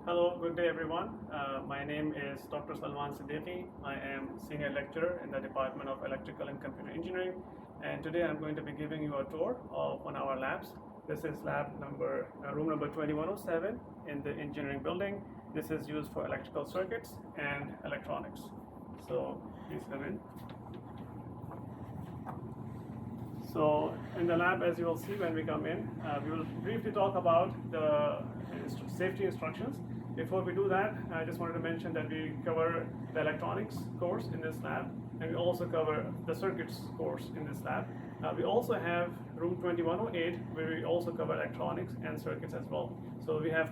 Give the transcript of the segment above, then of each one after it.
Hello, good day everyone. My name is Dr. Salman Siddiqui. I am Senior Lecturer in the Department of Electrical and Computer Engineering, and today I'm going to be giving you a tour of one of our labs. This is room number 2107 in the engineering building. This is used for electrical circuits and electronics. So please come in. So in the lab, as you will see when we come in, we will briefly talk about the safety instructions. Before we do that, I just wanted to mention that we cover the electronics course in this lab, and we also cover the circuits course in this lab. We also have room 2108, where we also cover electronics and circuits as well. So we have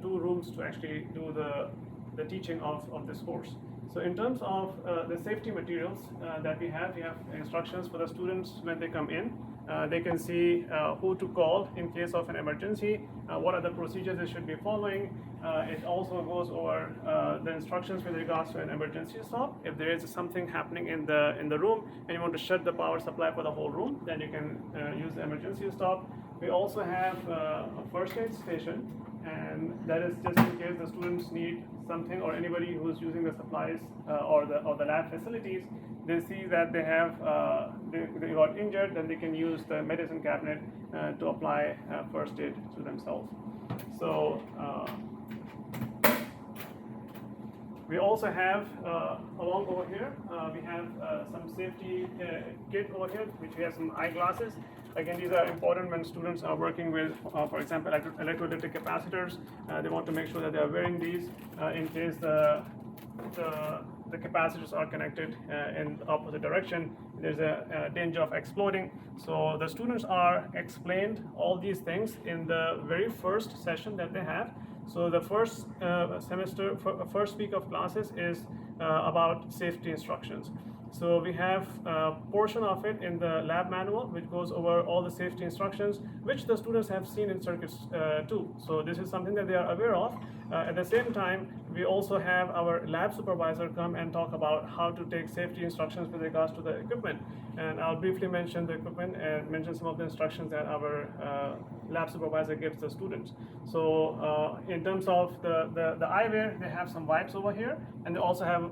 two rooms to actually do the teaching of this course. So in terms of the safety materials that we have instructions for the students when they come in. They can see who to call in case of an emergency, what are the procedures they should be following. It also goes over the instructions with regards to an emergency stop. If there is something happening in the room and you want to shut the power supply for the whole room, then you can use the emergency stop. We also have a first aid station, and that is just in case the students need something, or anybody who's using the supplies or the lab facilities, they see that they have they got injured, then they can use the medicine cabinet to apply first aid to themselves. So we also have along over here we have some safety kit over here, which we have some eyeglasses. Again, these are important when students are working with, for example, electrolytic capacitors. They want to make sure that they are wearing these in case the capacitors are connected in the opposite direction. There's a danger of exploding. So the students are explained all these things in the very first session that they have. So the first first week of classes is about safety instructions. So we have a portion of it in the lab manual, which goes over all the safety instructions, which the students have seen in circuits too. So this is something that they are aware of. At the same time, we also have our lab supervisor come and talk about how to take safety instructions with regards to the equipment. And I'll briefly mention the equipment and mention some of the instructions that our lab supervisor gives the students. So in terms of the eyewear, they have some wipes over here, and they also have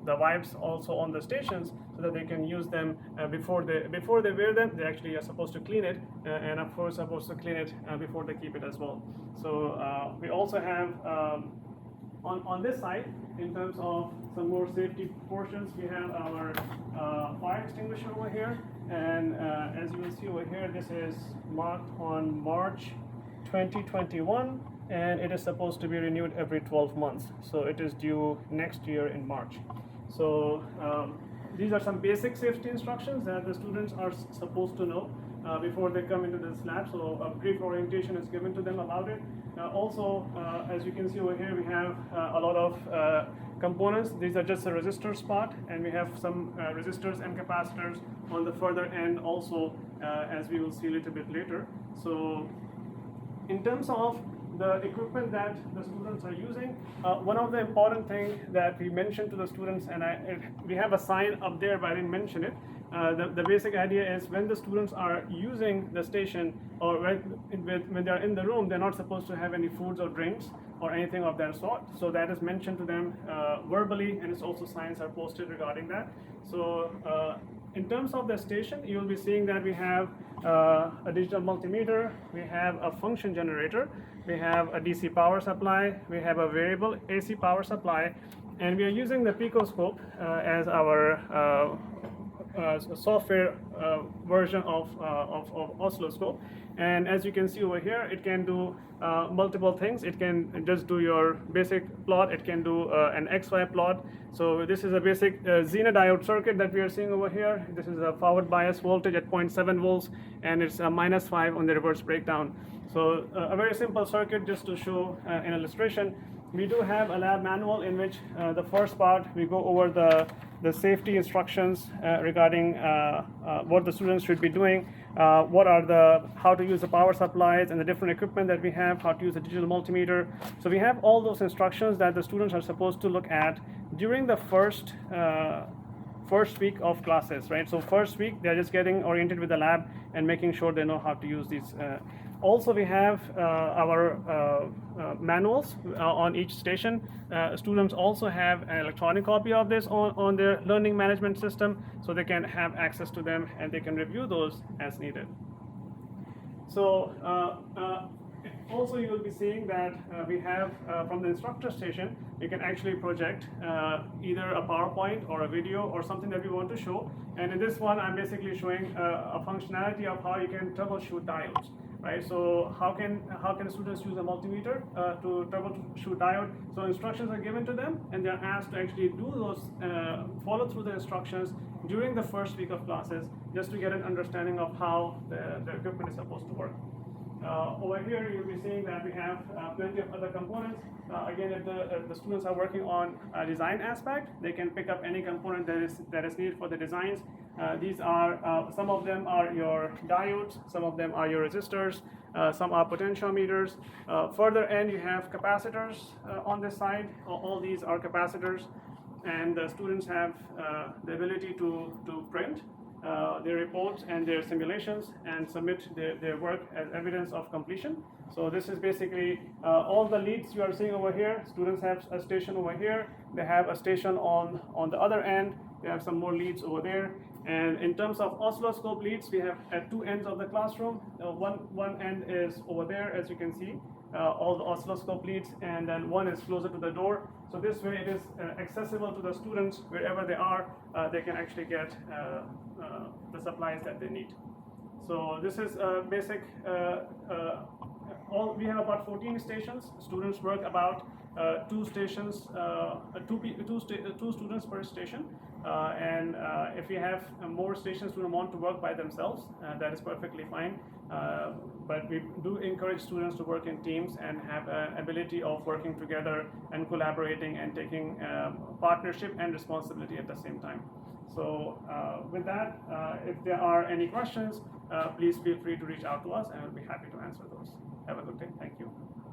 the wipes also on the stations so that they can use them before they wear them. They actually are supposed to clean it, and of course supposed to clean it before they keep it as well. So we also have on this side, in terms of some more safety portions, we have our fire extinguisher over here, and as you will see over here, this is marked on March 2021, and it is supposed to be renewed every 12 months. So it is due next year in March. So these are some basic safety instructions that the students are supposed to know before they come into this lab. So a brief orientation is given to them about it. Also, as you can see over here, we have a lot of components. These are just a resistor spot, and we have some resistors and capacitors on the further end also, as we will see a little bit later. So in terms of the equipment that the students are using, one of the important things that we mentioned to the students, and we have a sign up there, but I didn't mention it. The basic idea is when the students are using the station, or when they are in the room, they're not supposed to have any foods or drinks or anything of that sort. So that is mentioned to them verbally, and it's also signs are posted regarding that. So in terms of the station, you will be seeing that we have a digital multimeter, we have a function generator, we have a DC power supply, we have a variable AC power supply, and we are using the picoscope as our software version of oscilloscope. And as you can see over here, it can do multiple things. It can just do your basic plot. It can do an XY plot. So this is a basic xenodiode circuit that we are seeing over here. This is a forward bias voltage at 0.7 volts, and it's a -5 on the reverse breakdown. So a very simple circuit, just to show an illustration. We do have a lab manual in which the first part we go over the safety instructions regarding what the students should be doing, how to use the power supplies and the different equipment that we have, how to use the digital multimeter. So we have all those instructions that the students are supposed to look at during the first week of classes, right? So first week they're just getting oriented with the lab and making sure they know how to use these. Also, we have our manuals on each station. Students also have an electronic copy of this on their learning management system, so they can have access to them and they can review those as needed. So also you will be seeing that we have from the instructor station, you can actually project either a PowerPoint or a video or something that we want to show. And in this one, I'm basically showing a functionality of how you can troubleshoot diodes. Right, so how can students use a multimeter to troubleshoot diode? So instructions are given to them, and they're asked to actually do those, follow through the instructions during the first week of classes, just to get an understanding of how the equipment is supposed to work. Over here, you'll be seeing that we have plenty of other components. Again, if the students are working on a design aspect, they can pick up any component that is needed for the designs. These are, some of them are your diodes, some of them are your resistors, some are potentiometers. Further end, you have capacitors on this side. All these are capacitors, and the students have the ability to print their reports and their simulations and submit their work as evidence of completion. So this is basically all the leads you are seeing over here. Students have a station over here. They have a station on the other end. They have some more leads over there. And in terms of oscilloscope leads, we have at two ends of the classroom. One end is over there, as you can see, all the oscilloscope leads, and then one is closer to the door. So this way it is accessible to the students wherever they are. They can actually get the supplies that they need. So this is basic. We have about 14 stations. Students work about two stations, two students per station. And if you have more stations who want to work by themselves, that is perfectly fine. But we do encourage students to work in teams and have an ability of working together and collaborating and taking partnership and responsibility at the same time. So with that, if there are any questions, please feel free to reach out to us and we'll be happy to answer those. Have a good day. Thank you.